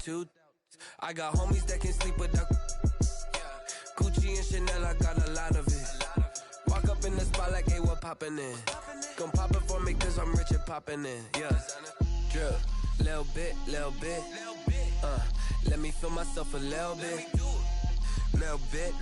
two. I got homies that can sleep without. Gucci and Chanel, I got a lot of it. Walk up in the spot like, hey, what poppin' in? Gon' pop it for me cause I'm rich and poppin' in. Yeah, drip, little bit. Let me feel myself a little bit. Little bit.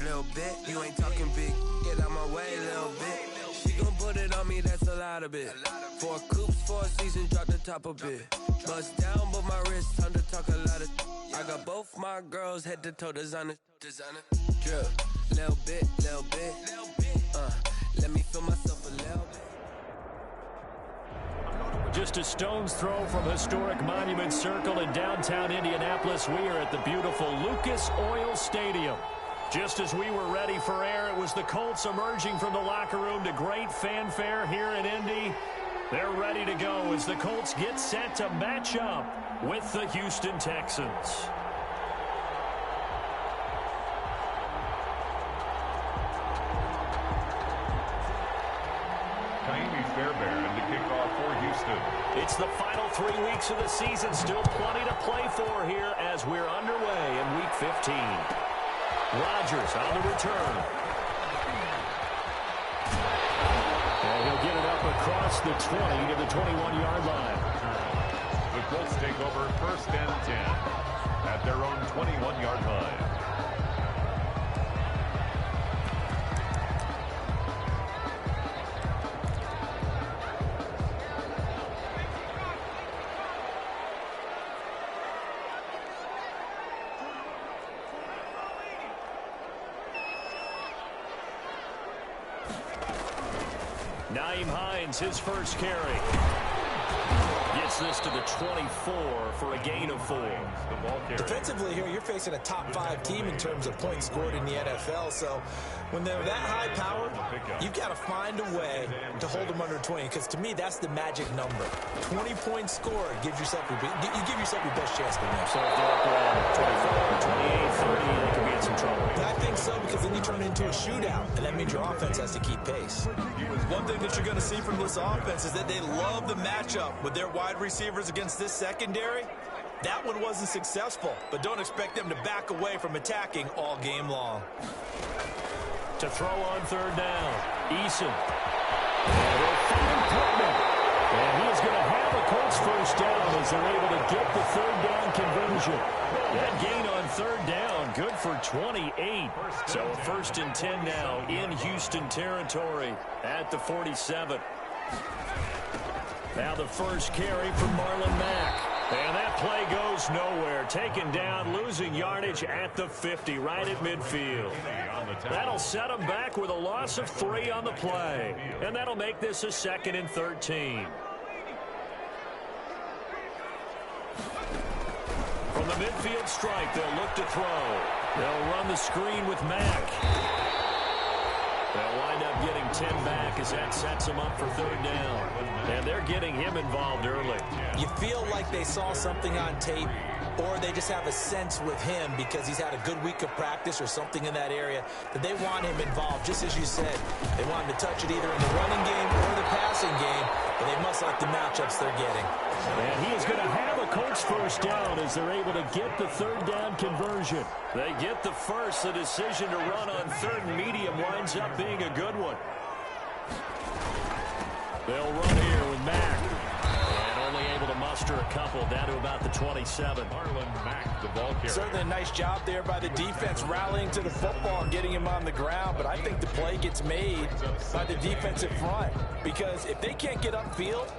You ain't talking big. Get out my way, little bit. She gon' put it on me, that's a lot of it. 4 coupes, 4 seasons, drop the top a bit. Bust down, but my wrist, time to talk a lot of. I got both my girls head to toe designer. Drip, little bit. Let me feel myself a little bit. Just a stone's throw from historic Monument Circle in downtown Indianapolis. We are at the beautiful Lucas Oil Stadium. Just as we were ready for air, it was the Colts emerging from the locker room to great fanfare here in Indy. They're ready to go as the Colts get set to match up with the Houston Texans. Fairbairn to kick off for Houston. It's the final 3 weeks of the season. Still plenty to play for here as we're underway in Week 15. Rodgers on the return. And he'll get it up across the 20 to the 21-yard line. The Colts take over 1st and 10 at their own 21-yard line. His first carry. Gets this to the 24 for a gain of 4. Defensively here, you're facing a top 5 team in terms of points scored in the NFL. So when they're that high powered, you've got to find a way to hold them under 20. Because to me, that's the magic number. 20 points scored gives yourself you give yourself your best chance to win. So if they're up around 24, 28, 30, they could be in some trouble. I think so, because then you turn it into a shootout, and that means your offense has to keep pace. One thing that you're going to see from this offense is that they love the matchup with their wide receivers against this secondary. That one wasn't successful, but don't expect them to back away from attacking all game long. To throw on 3rd down, Eason. And they'll find Pittman. And he is going to have a Colts first down as they're able to get the 3rd down conversion. That gain on 3rd down, good for 28. So 1st and 10 now in Houston territory at the 47. Now the first carry from Marlon Mack. And that play goes nowhere. Taken down, losing yardage at the 50, right at midfield. That'll set him back with a loss of 3 on the play. And that'll make this a 2nd and 13. From the midfield strike, they'll look to throw. They'll run the screen with Mack. They'll wind up getting 10 back as that sets them up for 3rd down. And they're getting him involved early. You feel like they saw something on tape, or they just have a sense with him because he's had a good week of practice or something in that area that they want him involved. Just as you said, they want him to touch it either in the running game or the passing game, but they must like the matchups they're getting. And he is going to have a Colts first down as they're able to get the 3rd down conversion. They get the first. The decision to run on 3rd and medium winds up being a good one. They'll run here with Mack. And only able to muster a couple down to about the 27. Marlon Mack, the ball carrier. Certainly a nice job there by the defense rallying to the football and getting him on the ground. But I think the play gets made by the defensive front. Because if they can't get upfield,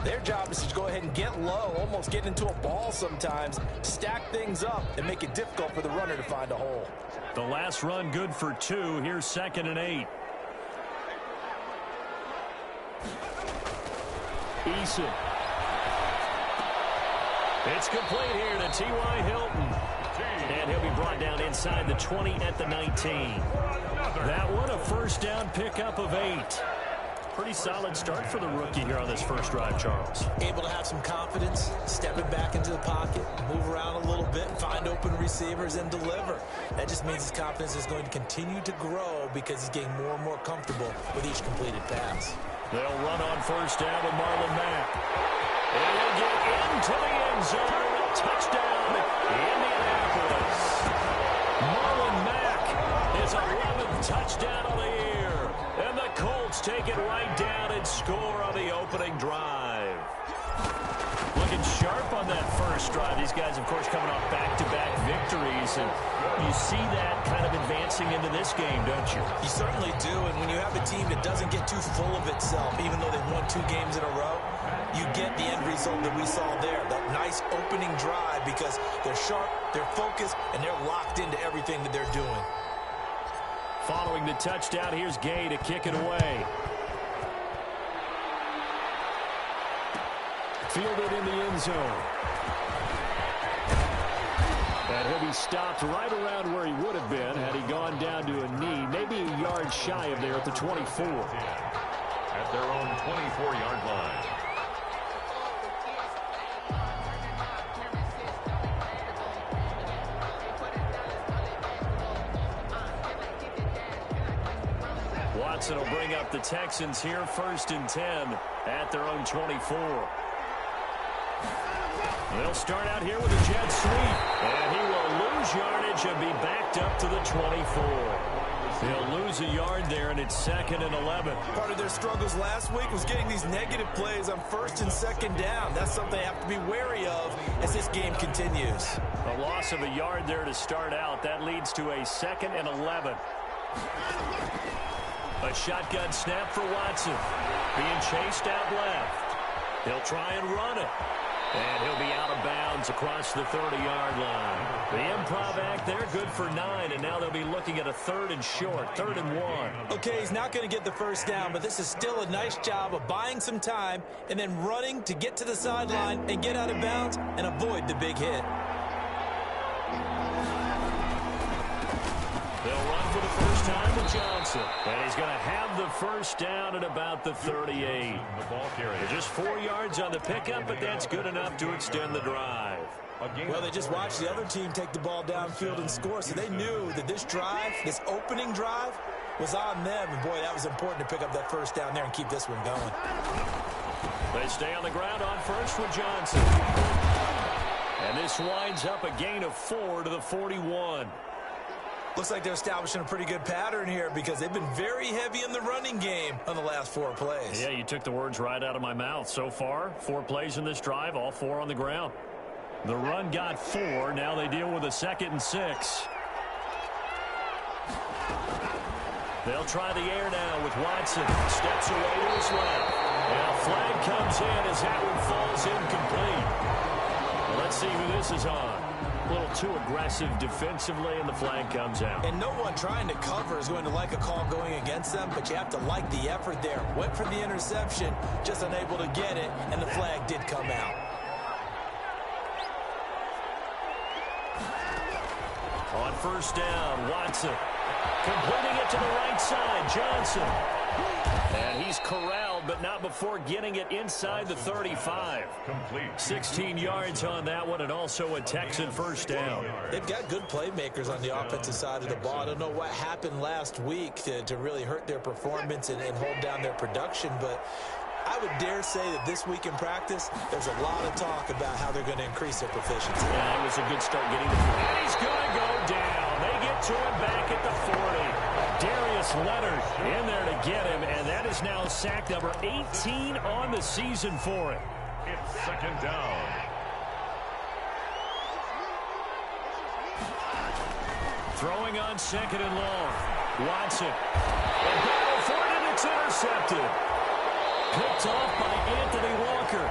their job is to go ahead and get low, almost get into a ball sometimes, stack things up, and make it difficult for the runner to find a hole. The last run good for 2. Here's 2nd and 8. Eason. It's complete here to T.Y. Hilton. And he'll be brought down inside the 20 at the 19. That one a first down pickup of 8. Pretty solid start for the rookie here on this first drive, Charles. Able to have some confidence, stepping back into the pocket, move around a little bit, find open receivers, and deliver. That just means his confidence is going to continue to grow because he's getting more and more comfortable with each completed pass. They'll run on first down with Marlon Mack. And he'll get into the end zone Touchdown, Indianapolis. Marlon Mack, his 11th touchdown of the year. And the Colts take it right down and score on the opening drive. Looking sharp on that first drive. These guys, of course, coming off back-to-back victories. And you see that kind of advancing into this game, don't you? You certainly do. And when you have a team that doesn't get too full of itself, even though they've won 2 games in a row, you get the end result that we saw there. That nice opening drive because they're sharp, they're focused, and they're locked into everything that they're doing. Following the touchdown, here's Gay to kick it away. Fielded in the end zone. And he'll be stopped right around where he would have been had he gone down to a knee, maybe a yard shy of there at the 24. At their own 24-yard line. Watson will bring up the Texans here, 1st and 10 at their own 24. They'll start out here with a jet sweep, and he will lose yardage and be backed up to the 24. He'll lose a yard there, and it's 2nd and 11. Part of their struggles last week was getting these negative plays on 1st and 2nd down. That's something they have to be wary of as this game continues. A loss of a yard there to start out. That leads to a 2nd and 11. A shotgun snap for Watson. Being chased out left. He'll try and run it. And he'll be out of bounds across the 30-yard line. The improv act there, good for 9, and now they'll be looking at a 3rd and short, 3rd and 1. Okay, he's not going to get the first down, but this is still a nice job of buying some time and then running to get to the sideline and get out of bounds and avoid the big hit. They'll run for the first time with Johnson. And he's going to have the first down at about the 38. Just 4 yards on the pickup, but that's good enough to extend the drive. Well, they just watched the other team take the ball downfield and score, so they knew that this drive, this opening drive, was on them. And, boy, that was important to pick up that first down there and keep this one going. They stay on the ground on first with Johnson. And this winds up a gain of 4 to the 41. Looks like they're establishing a pretty good pattern here because they've been very heavy in the running game on the last 4 plays. Yeah, you took the words right out of my mouth. So far, 4 plays in this drive, all 4 on the ground. The run got 4. Now they deal with a 2nd and 6. They'll try the air now with Watson. Steps away to his left. And a flag comes in as that one falls incomplete. Well, let's see who this is on. A little too aggressive defensively, and the flag comes out. And no one trying to cover is going to like a call going against them, but you have to like the effort there. Went for the interception, just unable to get it, and the flag did come out. On first down, Watson completing it to the right side, Johnson. And he's corralled, but not before getting it inside the 35. Complete. 16 yards on that one, and also a Texan first down. They've got good playmakers on the offensive side of the ball. I don't know what happened last week to really hurt their performance and hold down their production, but I would dare say that this week in practice, there's a lot of talk about how they're going to increase their proficiency. Yeah, it was a good start getting the ball. And he's going to go down. They get to him back at the 40. Darius Leonard in there to get him, and that is now sack number 18 on the season for him. It's 2nd down. Throwing on 2nd and long. Watson. And battle for it, and it's intercepted. Picked off by Anthony Walker.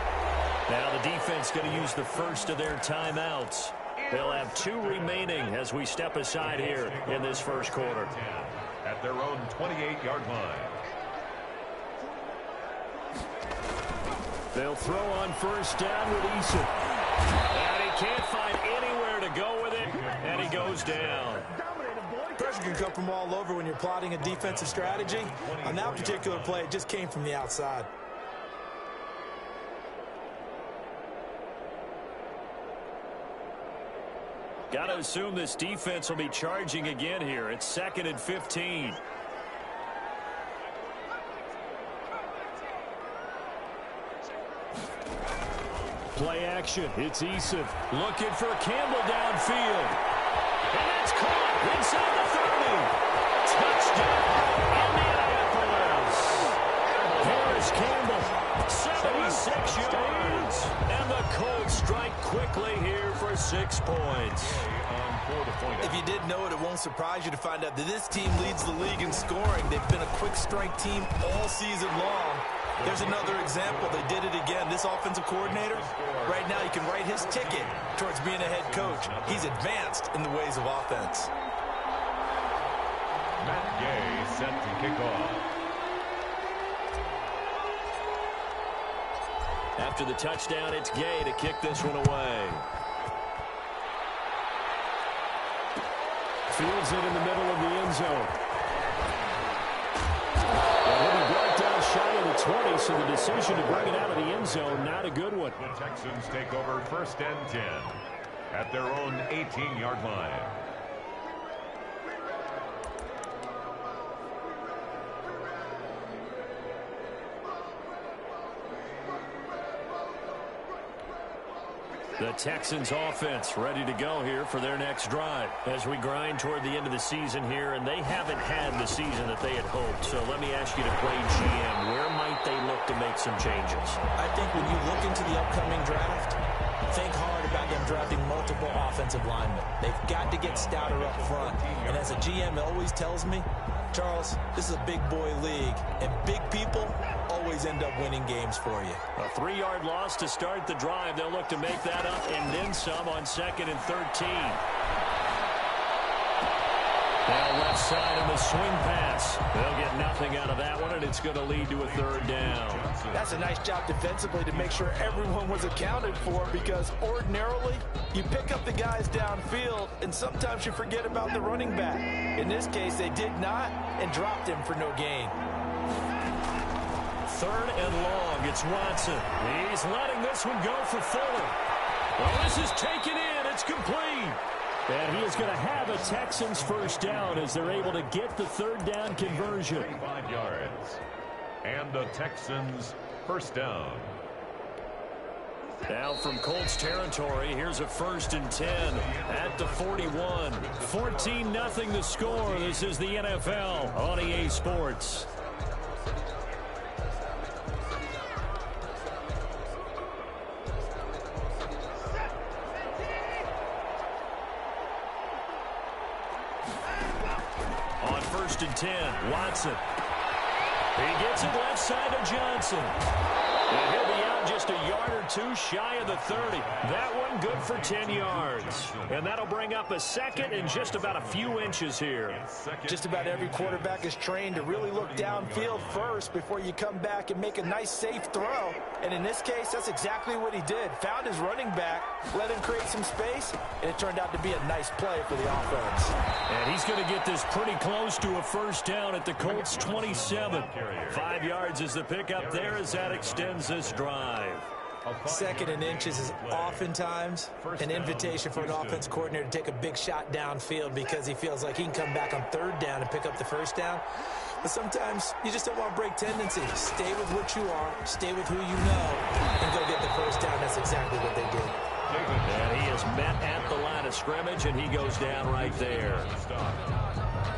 Now the defense going to use the first of their timeouts. They'll have 2 remaining as we step aside here in this first quarter. At their own 28-yard line. They'll throw on first down with Eason. And he can't find anywhere to go with it, and he goes down. Pressure can come from all over when you're plotting a defensive strategy. On that particular play, it just came from the outside. Got to assume this defense will be charging again here. It's 2nd and 15. Play action. It's Eason looking for Campbell downfield. And that's caught inside the 30. Touchdown, Indianapolis. Harris Campbell, 76 yards. And the Colts strike quickly here for 6 points. If you didn't know it, it won't surprise you to find out that this team leads the league in scoring. They've been a quick strike team all season long. There's another example. They did it again. This offensive coordinator, right now he can write his ticket towards being a head coach. He's advanced in the ways of offense. Matt Gay set to kick off. After the touchdown, it's Gay to kick this one away. Fields it in the middle of the end zone. And he'll be brought down shy of the 20, so the decision to bring it out of the end zone, not a good one. The Texans take over 1st and 10 at their own 18-yard line. The Texans offense ready to go here for their next drive as we grind toward the end of the season here, and they haven't had the season that they had hoped. So let me ask you to play GM. Where might they look to make some changes? I think when you look into the upcoming draft, think hard about them drafting multiple offensive linemen. They've got to get stouter up front. And as a GM always tells me, Charles, this is a big boy league, and big people always end up winning games for you. A 3-yard loss to start the drive. They'll look to make that up and then some on 2nd and 13. Now left side of the swing pass. They'll get nothing out of that one, and it's going to lead to a 3rd down. That's a nice job defensively to make sure everyone was accounted for, because ordinarily you pick up the guys downfield and sometimes you forget about the running back. In this case, they did not and dropped him for no gain. 3rd and long. It's Watson. He's letting this one go for Fuller. Well, this is taken in. It's complete. And he is going to have a Texans 1st down as they're able to get the 3rd down conversion. 25 yards. And the Texans 1st down. Now from Colts territory, here's a 1st and 10 at the 41. 14-0 the score. This is the NFL on EA Sports. On 1st and 10, Watson. He gets it left side of Johnson. And he'll be out just a yard or two shy of the 30. That one good for 10 yards. And that'll bring up a 2nd and just about a few inches here. Just about every quarterback is trained to really look downfield first before you come back and make a nice, safe throw. And in this case, that's exactly what he did. Found his running back, let him create some space, and it turned out to be a nice play for the offense. And he's going to get this pretty close to a 1st down at the Colts 27. 5 yards is the pickup there as that extends this drive. 2nd and inches is oftentimes an invitation for an offense coordinator to take a big shot downfield because he feels like he can come back on 3rd down and pick up the 1st down. But sometimes you just don't want to break tendencies. Stay with what you are, stay with who you know, and go get the 1st down. That's exactly what they did. And he is met at the line of scrimmage, and he goes down right there.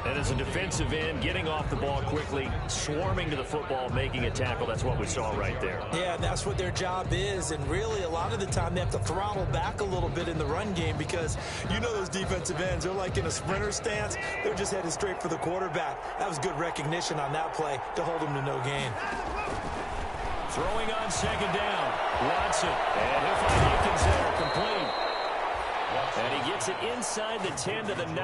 And as a defensive end, getting off the ball quickly, swarming to the football, making a tackle, that's what we saw right there. Yeah, that's what their job is. And really, a lot of the time, they have to throttle back a little bit in the run game because you know those defensive ends, they're like in a sprinter stance. They're just headed straight for the quarterback. That was good recognition on that play to hold him to no gain. Throwing on 2nd down, Watson. And he'll find Akins there, complete. And he gets it inside the 10 to the 9.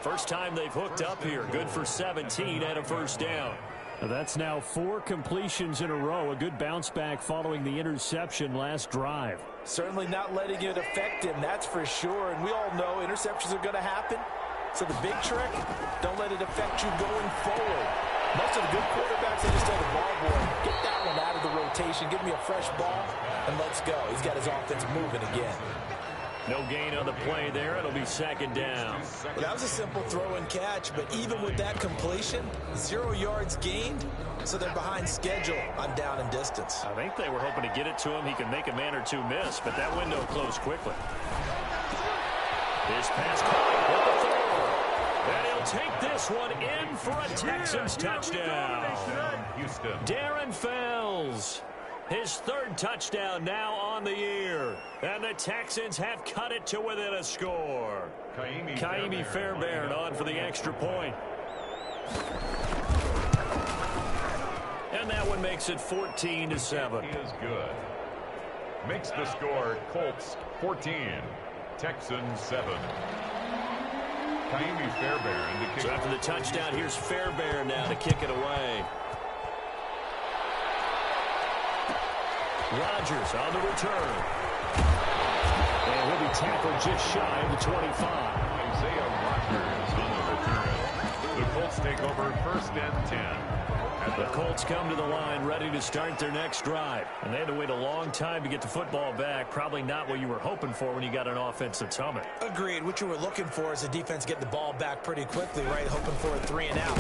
First time they've hooked up here. Good for 17 and a 1st down. That's now 4 completions in a row. A good bounce back following the interception last drive. Certainly not letting it affect him, that's for sure. And we all know interceptions are going to happen. So the big trick, don't let it affect you going forward. Most of the good quarterbacks, they just tell the ball boy, get that one out of the rotation, give me a fresh ball, and let's go. He's got his offense moving again. No gain on the play there. It'll be second down. Well, that was a simple throw and catch, but even with that completion, 0 yards gained, so they're behind schedule on down and distance. I think they were hoping to get it to him. He could make a man or two miss, but that window closed quickly. His pass caught with the throw. And he'll take this one in for a Texans touchdown. Houston. Darren Fells. His third touchdown now on the year. And the Texans have cut it to within a score. Kaimi Fairbairn on for the extra point. And that one makes it 14-7. He is good. Makes the score Colts 14, Texans 7. Kaimi Fairbairn to kick. So after the touchdown, here's Fairbairn now to kick it away. Rodgers on the return. And he'll be tackled just shy of the 25. Isaiah Rodgers on the return. The Colts take over 1st and 10. The Colts come to the line ready to start their next drive. And they had to wait a long time to get the football back. Probably not what you were hoping for when you got an offense that's humming. Agreed. What you were looking for is the defense get the ball back pretty quickly, right? Hoping for a 3 and out.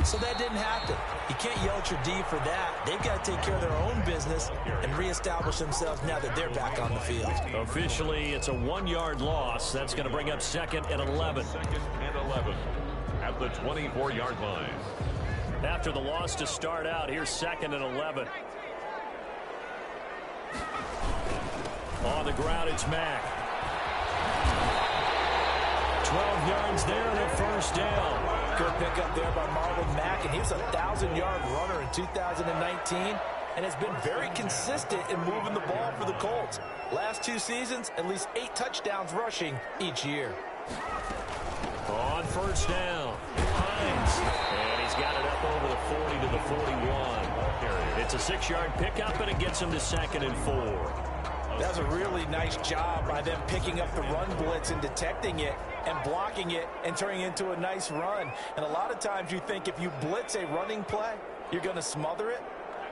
So that didn't happen. You can't yell at your D for that. They've got to take care of their own business and reestablish themselves now that they're back on the field. Officially, it's a 1-yard loss. That's going to bring up 2nd and 11. 2nd and 11 at the 24-yard line. After the loss to start out, here's 2nd and 11. On the ground, it's Mack. 12 yards there and a first down. Good pickup there by Marlon Mack, and he was a 1,000-yard runner in 2019 and has been very consistent in moving the ball for the Colts. Last 2 seasons, at least 8 touchdowns rushing each year. On first down, Hines, and he's got it up over the 40 to the 41. It's a 6-yard pickup, and it gets him to 2nd and 4. That's a really nice job by them picking up the run blitz and detecting it and blocking it and turning it into a nice run. And a lot of times you think if you blitz a running play, you're going to smother it.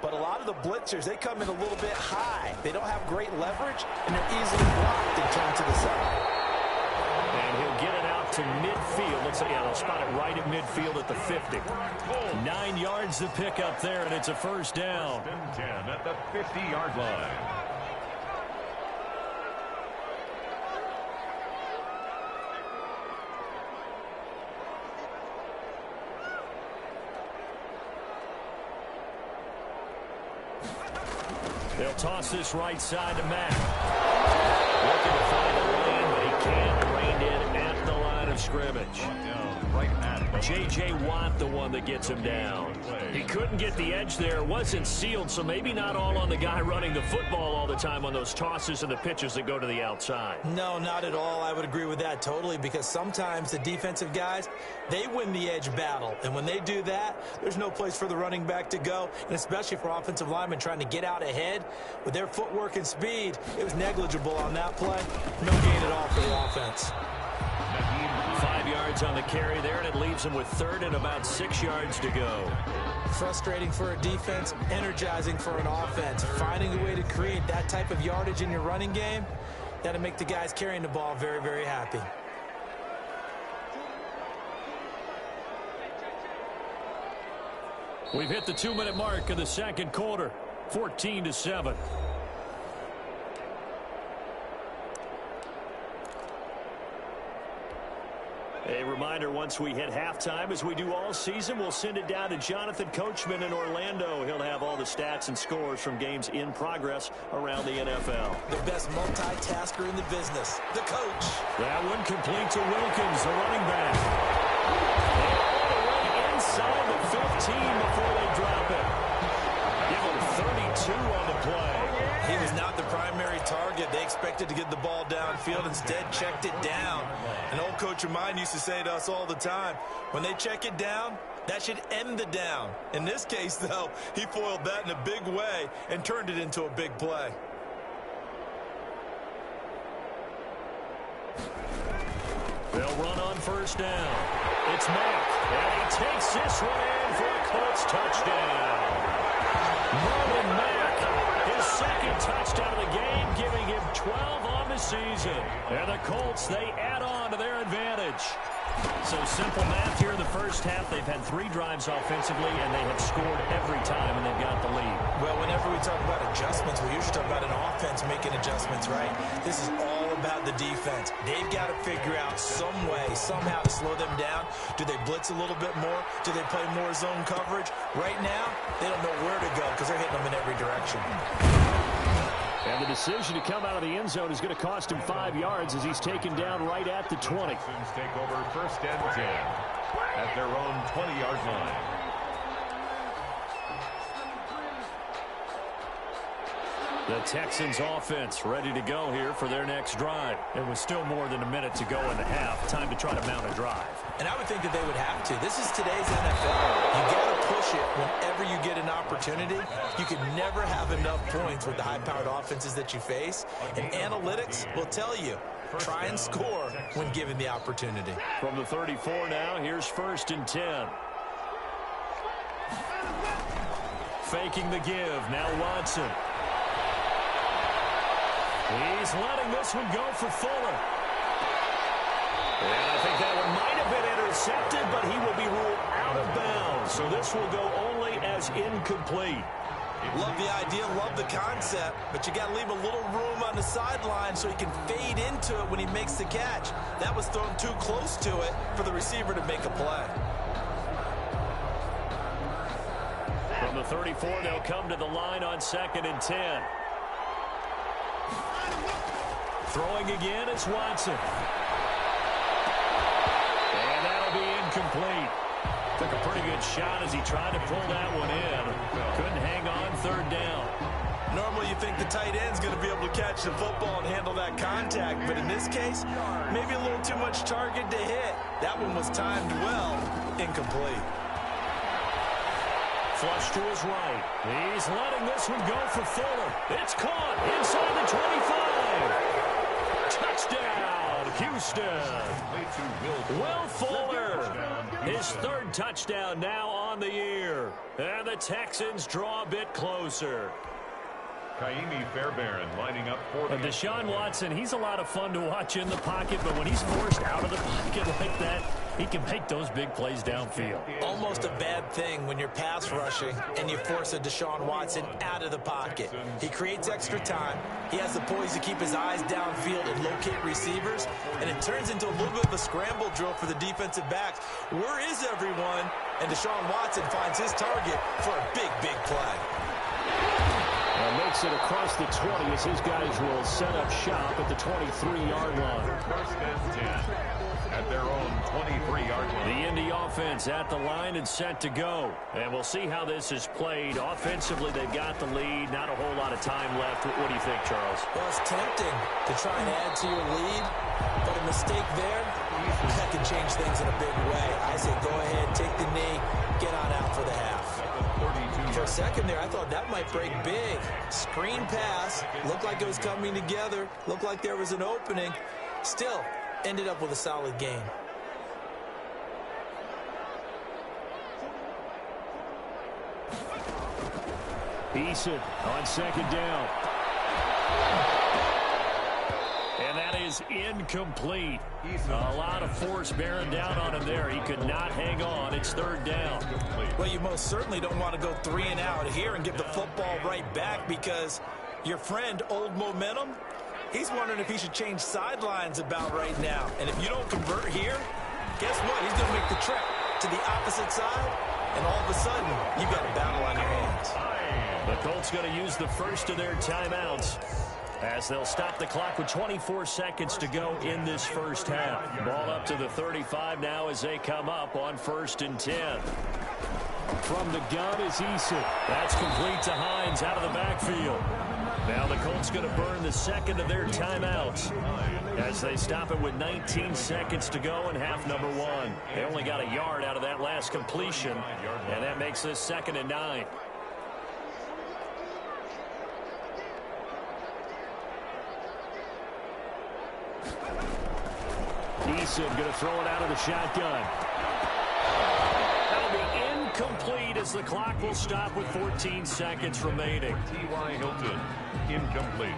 But a lot of the blitzers, they come in a little bit high. They don't have great leverage, and they're easily blocked and turned to the side. And he'll get it out to midfield. Looks like they'll spot it right at midfield at the 50. 9 yards to pick up there, and it's a first down. 10 at the 50-yard line. They'll toss this right side to Mack. Looking to find a lane, but he can't. Reined in at the line of scrimmage. J.J. Watt, the one that gets him down. He couldn't get the edge there. Wasn't sealed, so maybe not all on the guy running the football all the time on those tosses and the pitches that go to the outside. No, not at all. I would agree with that totally, because sometimes the defensive guys, they win the edge battle. And when they do that, there's no place for the running back to go, and especially for offensive linemen trying to get out ahead. With their footwork and speed, it was negligible on that play. No gain at all for the offense. 5 yards on the carry there, and it leaves him with 3rd and about 6 yards to go. Frustrating for a defense, energizing for an offense. Finding a way to create that type of yardage in your running game, that'll make the guys carrying the ball very, very happy. We've hit the 2-minute mark of the second quarter, 14-7. A reminder, once we hit halftime, as we do all season, we'll send it down to Jonathan Coachman in Orlando. He'll have all the stats and scores from games in progress around the NFL. The best multitasker in the business, the coach. That one complete to Wilkins, the running back. And all the way inside the 15 before they drop it. Give him 32 on the play. He was not the primary target. They expected to get the ball downfield. Instead, checked it down. An old coach of mine used to say to us all the time, when they check it down, that should end the down. In this case, though, he foiled that in a big way and turned it into a big play. They'll run on first down. It's Mack, and he takes this one in for a Colts touchdown. Marlon Mack, his second touchdown of the game, giving him 12 on the season. And the Colts, they add on to their advantage. So simple math here in the first half. They've had 3 drives offensively, and they have scored every time, and they've got the lead. Well, whenever we talk about adjustments, we usually talk about an offense making adjustments, right? This is all about the defense. They've got to figure out some way, somehow to slow them down. Do they blitz a little bit more? Do they play more zone coverage? Right now, they don't know where to go because they're hitting them in every direction. And the decision to come out of the end zone is going to cost him 5 yards as he's taken down right at the 20. Texans take over 1st and 10 at their own 20-yard line. The Texans offense ready to go here for their next drive. It was still more than a minute to go in the half. Time to try to mount a drive. And I would think that they would have to. This is today's NFL. You got to push it whenever you get an opportunity. You can never have enough points with the high-powered offenses that you face. And analytics will tell you, try and score when given the opportunity. From the 34 now, here's 1st and 10. Faking the give. Now Watson. He's letting this one go for Fuller. And I think that one might have been intercepted, but he will be ruled out of bounds. So this will go only as incomplete. Love the idea, love the concept, but you got to leave a little room on the sideline so he can fade into it when he makes the catch. That was thrown too close to it for the receiver to make a play. From the 34, they'll come to the line on 2nd and 10. Throwing again is Watson. And that'll be incomplete. Took a pretty good shot as he tried to pull that one in. Couldn't hang on 3rd down. Normally you think the tight end's going to be able to catch the football and handle that contact, but in this case, maybe a little too much target to hit. That one was timed well, incomplete. Flush to his right. He's letting this one go for Fuller. It's caught inside the 25. Touchdown, Houston. Will Fuller, his 3rd touchdown now on the year. And the Texans draw a bit closer. Kaimi Fairbairn lining up for the Deshaun Watson, he's a lot of fun to watch in the pocket, but when he's forced out of the pocket like that, he can make those big plays downfield. Almost a bad thing when you're pass rushing and you force a Deshaun Watson out of the pocket. He creates extra time. He has the poise to keep his eyes downfield and locate receivers, and it turns into a little bit of a scramble drill for the defensive backs. Where is everyone? And Deshaun Watson finds his target for a big, big play. Makes it across the 20 as his guys will set up shop at the 23-yard line. 1st and 10 at their own 23-yard line. The Indy offense at the line and set to go. And we'll see how this is played. Offensively, they've got the lead. Not a whole lot of time left. What do you think, Charles? Well, it's tempting to try and add to your lead, but a mistake there, that can change things in a big way. I say go ahead, take the knee, get on out for the half. For a second there, I thought that might break big. Screen pass. Looked like it was coming together. Looked like there was an opening. Still, ended up with a solid game. Eason on 2nd down. And that is incomplete. A lot of force bearing down on him there. He could not hang on. It's 3rd down. Well, you most certainly don't want to go 3 and out here and give the football right back because your friend, Old Momentum, he's wondering if he should change sidelines about right now. And if you don't convert here, guess what? He's going to make the trek to the opposite side, and all of a sudden, you've got a battle on your hands. The Colts going to use the first of their timeouts as they'll stop the clock with 24 seconds to go in this first half. Ball up to the 35 now as they come up on 1st and 10. From the gun is Eason. That's complete to Hines out of the backfield. Now the Colts going to burn the 2nd of their timeouts as they stop it with 19 seconds to go in half number 1. They only got a yard out of that last completion, and that makes this 2nd and 9. Eason going to throw it out of the shotgun. That'll be incomplete as the clock will stop with 14 seconds remaining. T.Y. Hilton, incomplete.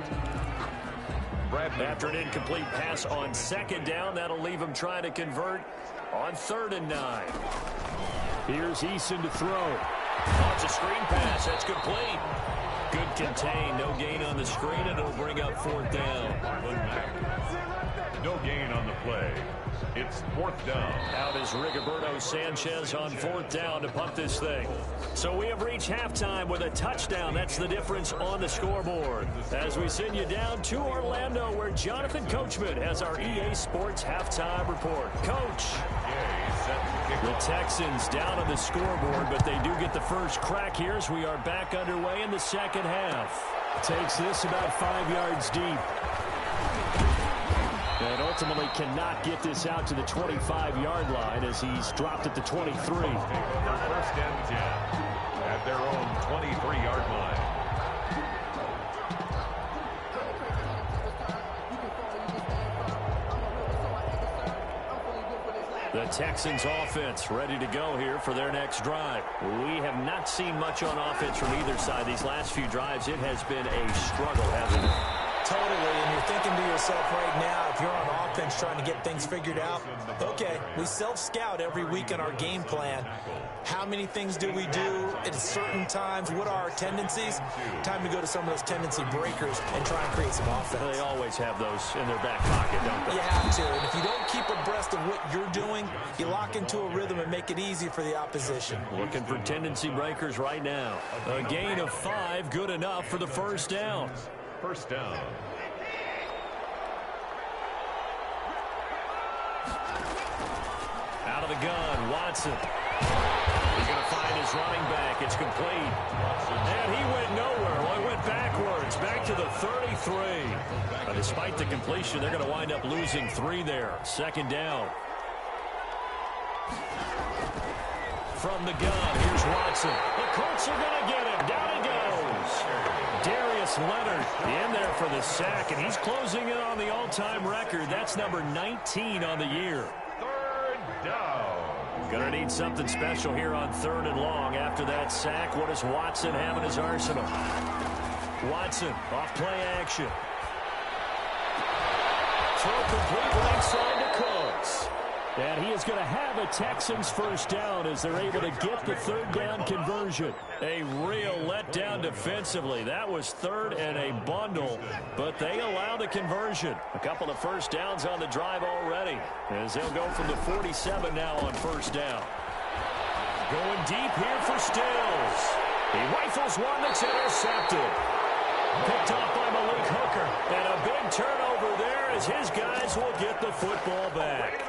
After an incomplete pass on second down, that'll leave him trying to convert on 3rd and 9. Here's Eason to throw. Launch a screen pass. That's complete. Good contain. No gain on the screen, and it'll bring up 4th down. No gain on the play. It's 4th down. Out is Rigoberto Sanchez on 4th down to punt this thing. So we have reached halftime with a touchdown. That's the difference on the scoreboard. As we send you down to Orlando, where Jonathan Coachman has our EA Sports halftime report. Coach. The Texans down on the scoreboard, but they do get the first crack here as we are back underway in the second half. Takes this about 5 yards deep. And ultimately cannot get this out to the 25-yard line as he's dropped at the 23. First and 10 at their own 23-yard line. The Texans offense ready to go here for their next drive. We have not seen much on offense from either side. These last few drives, it has been a struggle, hasn't it? Totally, and you're thinking to yourself right now, if you're on offense trying to get things figured out, okay, we self-scout every week in our game plan. How many things do we do at certain times? What are our tendencies? Time to go to some of those tendency breakers and try and create some offense. They always have those in their back pocket, don't they? You have to, and if you don't keep abreast of what you're doing, you lock into a rhythm and make it easy for the opposition. Looking for tendency breakers right now. A gain of 5, good enough for the first down. First down. Out of the gun, Watson. He's going to find his running back. It's complete. And he went nowhere. Well, he went backwards, back to the 33. Despite the completion, they're going to wind up losing 3 there. Second down. From the gun, here's Watson. The Colts are going to get him. Down he goes. Darius Leonard in there for the sack, and he's closing in on the all-time record. That's number 19 on the year. 3rd down. Going to need something special here on 3rd and long. After that sack, what does Watson have in his arsenal? Watson off play action. Throw complete right side to Colts. And he is going to have a Texans first down as they're able to get the 3rd down conversion. A real letdown defensively. That was 3rd and a bundle, but they allow the conversion. A couple of first downs on the drive already as they'll go from the 47 now on first down. Going deep here for Stills. He rifles one that's intercepted. Picked off by Malik Hooker. And a big turnover there as his guys will get the football back.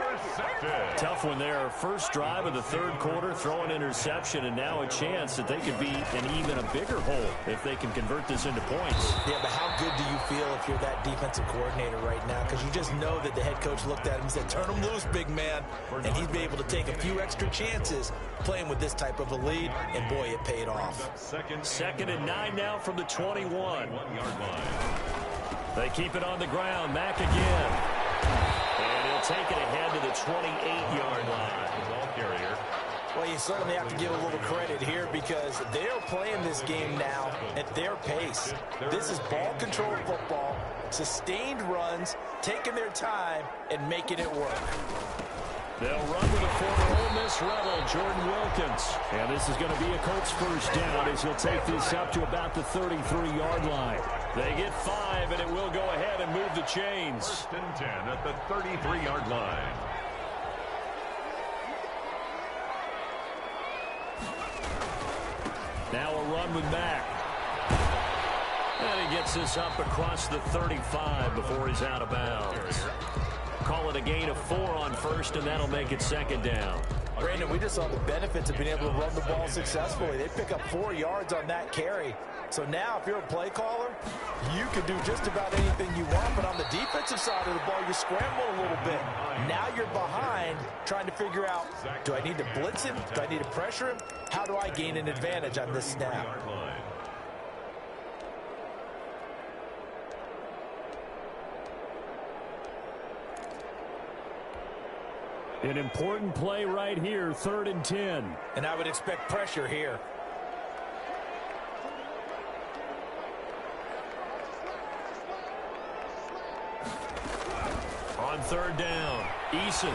Tough one there. First drive of the 3rd quarter, throw an interception, and now a chance that they could be in even a bigger hole if they can convert this into points. Yeah, but how good do you feel if you're that defensive coordinator right now? Because you just know that the head coach looked at him and said, turn him loose, big man. And he'd be able to take a few extra chances playing with this type of a lead, and boy, it paid off. Second and 9 now from the 21. They keep it on the ground. Mack again. And he'll take it ahead to the 28-yard line. Ball carrier. Well, you certainly have to give a little credit here because they're playing this game now at their pace. This is ball control football, sustained runs, taking their time, and making it work. They'll run with a former Ole Miss Rebel, Jordan Wilkins. And this is going to be a Colts first down as he'll take this up to about the 33-yard line. They get 5, and it will go ahead and move the chains. First and 10 at the 33-yard line. Now a run with Mack. And he gets this up across the 35 before he's out of bounds. Call it a gain of 4 on first, and that'll make it second down. Brandon, we just saw the benefits of being able to run the ball successfully. They pick up 4 yards on that carry. So now if you're a play caller, you can do just about anything you want. But on the defensive side of the ball, you scramble a little bit. Now you're behind trying to figure out, do I need to blitz him? Do I need to pressure him? How do I gain an advantage on this snap? An important play right here, 3rd and 10. And I would expect pressure here. On third down, Eason. They'll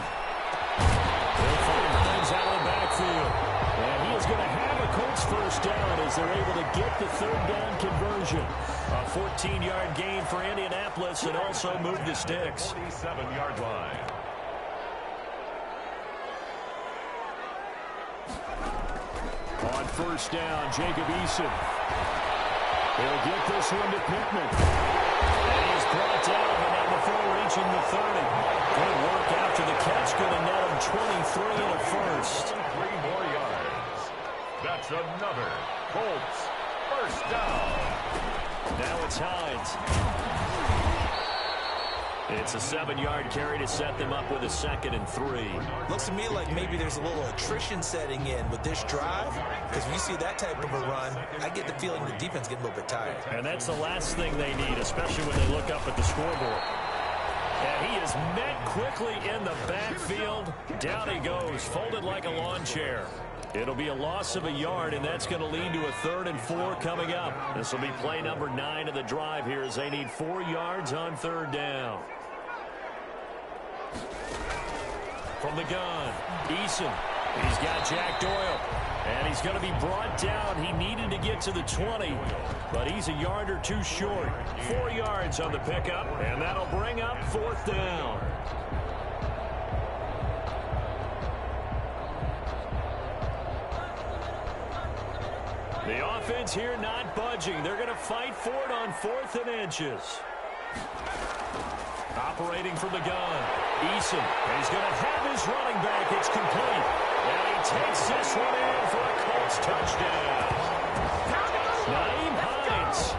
find Hines out of the backfield. And he is going to have a Colts first down as they're able to get the third down conversion. A 14-yard gain for Indianapolis and also move the sticks. 47-yard line. On first down, Jacob Eason. He'll get this one to Pittman. And he's brought down, but now before reaching the 30. Good work after the catch. Going to net him 23 and a first. 3 more yards. That's another Colts first down. Now it's Hines. It's a 7-yard carry to set them up with a 2nd and 3. Looks to me like maybe there's a little attrition setting in with this drive, because when you see that type of a run, I get the feeling the defense getting a little bit tired. And that's the last thing they need, especially when they look up at the scoreboard. And he is met quickly in the backfield. Down he goes, folded like a lawn chair. It'll be a loss of a yard, and that's going to lead to a 3rd and 4 coming up. This will be play number 9 of the drive here as they need 4 yards on third down. From the gun, Eason. He's got Jack Doyle. And he's going to be brought down. He needed to get to the 20, but he's a yard or 2 short. 4 yards on the pickup, and that'll bring up 4th down. The offense here not budging. They're going to fight for it on 4th and inches. Operating from the gun, Eason. He's going to have his running back. It's complete. And he takes this one in for a Colts touchdown. Nyheim Hines,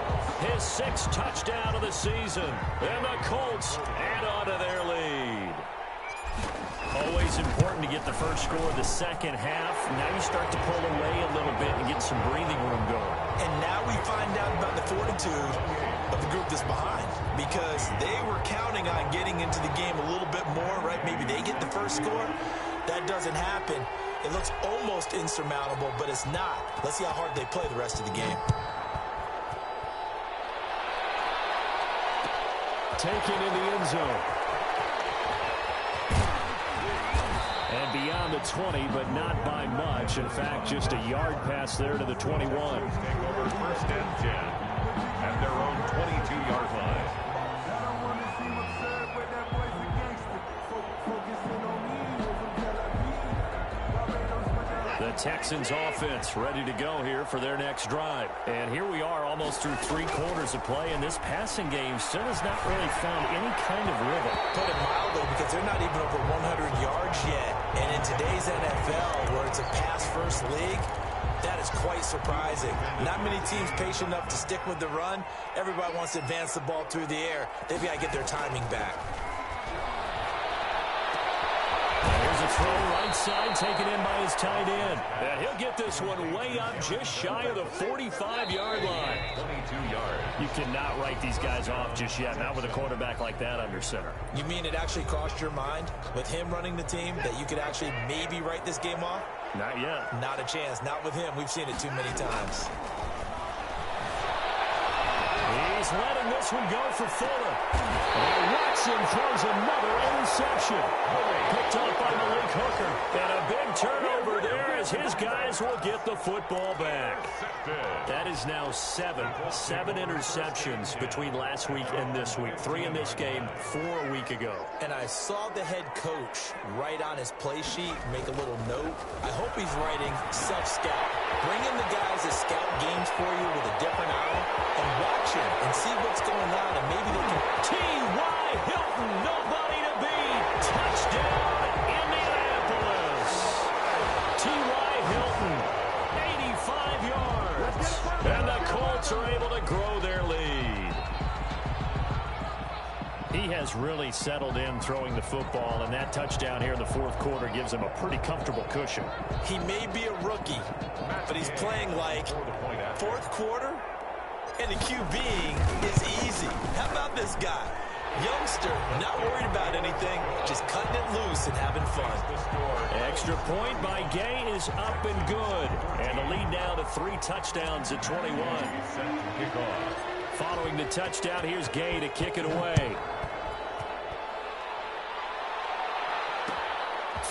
his 6th touchdown of the season. And the Colts add on to their lead. Always important to get the first score of the second half. Now you start to pull away a little bit and get some breathing room going. And now we find out about the fortitude of the group that's behind, because they were counting on getting into the game a little bit more, right? Maybe they get the first score. That doesn't happen. It looks almost insurmountable, but it's not. Let's see how hard they play the rest of the game. Taken in the end zone. And beyond the 20, but not by much. In fact, just a yard pass there to the 21. Take over 1st and 10 at their own 22-yard line. The Texans offense ready to go here for their next drive. And here we are almost through 3 quarters of play, and this passing game still has not really found any kind of rhythm. Put it mildly, because they're not even over 100 yards yet. And in today's NFL, where it's a pass-first league, that is quite surprising. Not many teams patient enough to stick with the run. Everybody wants to advance the ball through the air. They've got to get their timing back. Here's a throw right side, taken in by his tight end. And he'll get this one way up just shy of the 45-yard line. 22 yards. You cannot write these guys off just yet, not with a quarterback like that under center. You mean it actually crossed your mind with him running the team that you could actually maybe write this game off? Not yet. Not a chance. Not with him. We've seen it too many times. He's letting this one go for Fuller. And Watson throws another interception. Picked up by Malik Hooker. And a big turnover there as his guys will get the football back. That is now 7 interceptions between last week and this week. 3 in this game, 4 a week ago. And I saw the head coach write on his play sheet, make a little note. I hope he's writing self-scout. Bring in the guys that scout games for you with a different eye and watch him and see what's going on, and maybe they can. T.Y. Hilton, nobody to beat. Touchdown, Indianapolis. T.Y. Hilton, 85 yards. And the Colts are able to grow their lead. He has really settled in throwing the football, and that touchdown here in the 4th quarter gives him a pretty comfortable cushion. He may be a rookie, but he's playing like 4th quarter, and the QBing is easy. How about this guy? Youngster, not worried about anything, just cutting it loose and having fun. Extra point by Gay is up and good. And the lead now to 3 touchdowns at 21. Following the touchdown, here's Gay to kick it away.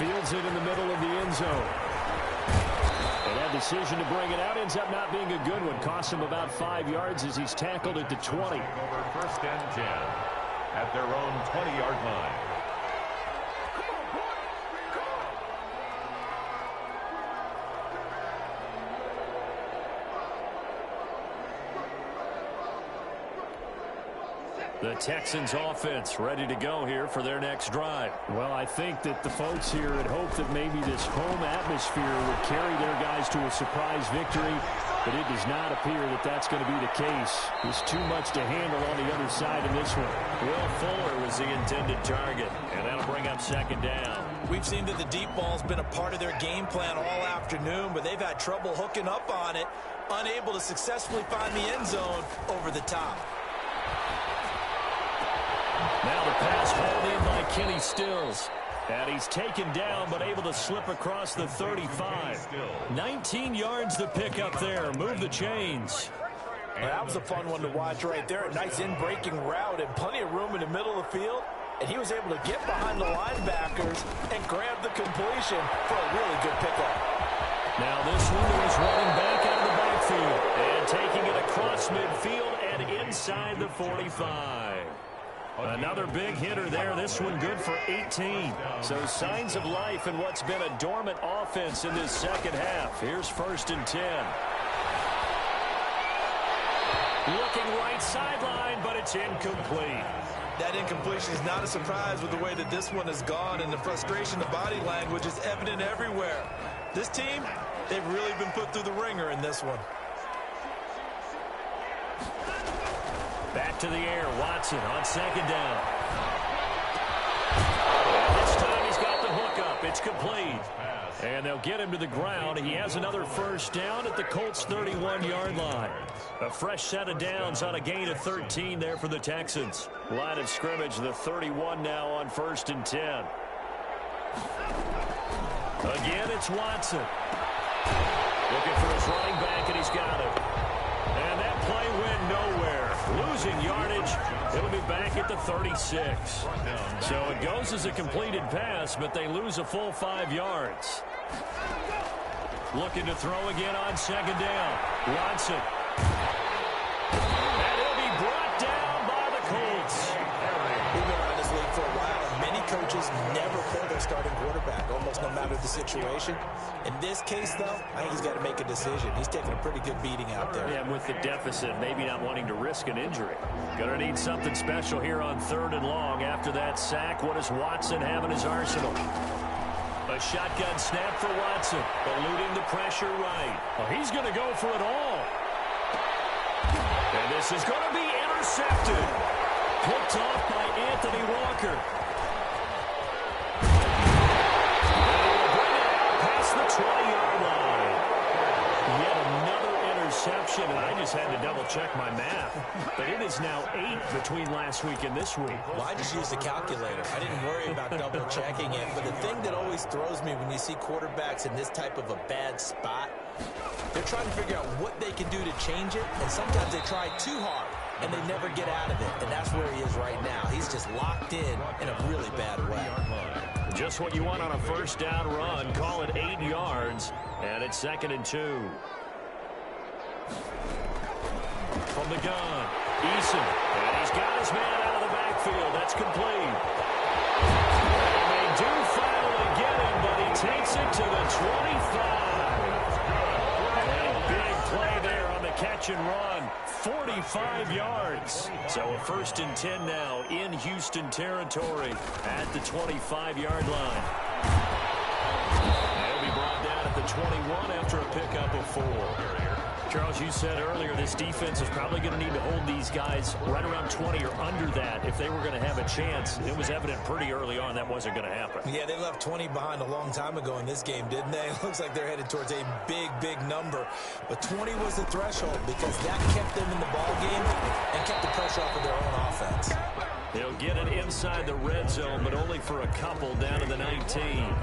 Fields it in the middle of the end zone. And that decision to bring it out ends up not being a good one. Costs him about 5 yards as he's tackled at the 20. Over 1st and 10 at their own 20-yard line. The Texans offense ready to go here for their next drive. Well, I think that the folks here had hoped that maybe this home atmosphere would carry their guys to a surprise victory, but it does not appear that that's going to be the case. There's too much to handle on the other side of this one. Will Fuller was the intended target, and that'll bring up 2nd down. We've seen that the deep ball's been a part of their game plan all afternoon, but they've had trouble hooking up on it, unable to successfully find the end zone over the top. Now the pass hauled in by Kenny Stills. And he's taken down but able to slip across the 35. 19 yards to pick up there. Move the chains. Well, that was a fun one to watch right there. A nice in-breaking route and plenty of room in the middle of the field. And he was able to get behind the linebackers and grab the completion for a really good pickup. Now this one is running back out of the backfield. And taking it across midfield and inside the 45. Another big hitter there. This one good for 18. So signs of life in what's been a dormant offense in this second half. Here's 1st and 10. Looking right sideline, but it's incomplete. That incompletion is not a surprise with the way that this one has gone, and the frustration of body language is evident everywhere. This team, they've really been put through the ringer in this one. Back to the air, Watson on 2nd down. And this time he's got the hook up. It's complete. And they'll get him to the ground. He has another 1st down at the Colts 31-yard line. A fresh set of downs on a gain of 13 there for the Texans. Line of scrimmage, the 31 now on 1st and 10. Again, it's Watson. Looking for his running back, and he's got it. And that play went nowhere. Losing yardage. It'll be back at the 36. So it goes as a completed pass, but they lose a full 5 yards. Looking to throw again on 2nd down. Watson. And he'll be brought down by the Colts. We've been around this league for a while, and many coaches never pull their starting quarterback, almost no matter the situation. In this case, though, I think he's got to make a decision. He's taking a pretty good beating out there. Yeah, with the deficit, maybe not wanting to risk an injury. Going to need something special here on 3rd and long. After that sack, what does Watson have in his arsenal? A shotgun snap for Watson, eluding the pressure right. Well, he's going to go for it all. And this is going to be intercepted. Picked off by Anthony Walker. The 20-yard line. Yet another interception, and I just had to double-check my math. But it is now 8 between last week and this week. Well, I just used a calculator. I didn't worry about double-checking it. But the thing that always throws me when you see quarterbacks in this type of a bad spot, they're trying to figure out what they can do to change it, and sometimes they try too hard, and they never get out of it. And that's where he is right now. He's just locked in a really bad way. Just what you want on a 1st down run. Call it 8 yards, and it's 2nd and 2. From the gun, Eason, and he's got his man out of the backfield. That's complete. And they do finally get him, but he takes it to the 25. And a big play there on the catch and run. 45 yards. So a 1st and 10 now in Houston territory at the 25-yard line. They'll be brought down at the 21 after a pickup of 4. Charles, you said earlier this defense is probably going to need to hold these guys right around 20 or under that if they were going to have a chance. It was evident pretty early on that wasn't going to happen. Yeah, they left 20 behind a long time ago in this game, didn't they? It looks like they're headed towards a big, big number. But 20 was the threshold because that kept them in the ball game and kept the pressure off of their own offense. They'll get it inside the red zone, but only for a couple down to the 19.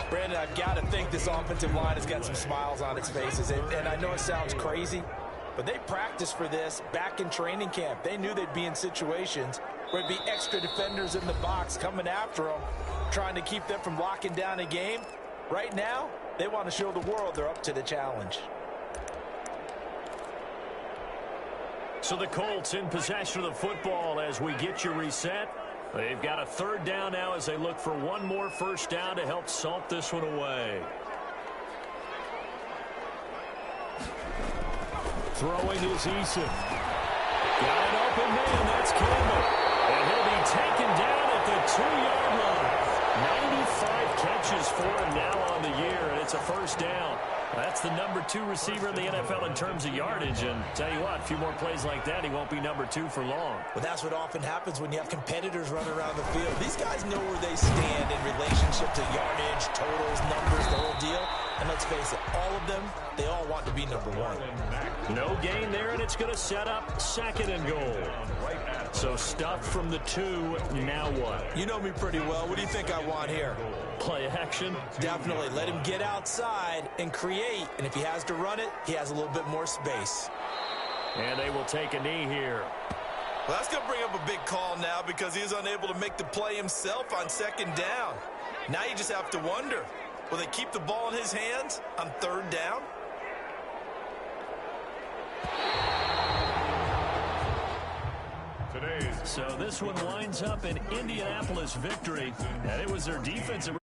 Brandon, I've got to think this offensive line has got some smiles on its faces. And I know it sounds crazy, but they practiced for this back in training camp. They knew they'd be in situations where where it'd be extra defenders in the box coming after them, trying to keep them from locking down a game. Right now, they want to show the world they're up to the challenge. So the Colts in possession of the football as we get you reset. They've got a third down now as they look for one more first down to help salt this one away. Throwing is Eason. Got an open man, that's Campbell. And he'll be taken down at the 2-yard line. 95 catches for him now on the year, and it's a first down. That's the number 2 receiver in the NFL in terms of yardage. And tell you what, a few more plays like that, he won't be number 2 for long. Well, that's what often happens when you have competitors running around the field. These guys know where they stand in relationship to yardage, totals, numbers, the whole deal. And let's face it, all of them, they all want to be number 1. No gain there, and it's going to set up second and goal. So stuff from the 2, now what? You know me pretty well. What do you think I want here? Play action? Definitely. Let him get outside and create. And if he has to run it, he has a little bit more space. And they will take a knee here. Well, that's going to bring up a big call now because he was unable to make the play himself on second down. Now you just have to wonder, will they keep the ball in his hands on third down? So this one winds up an Indianapolis victory, and it was their defensive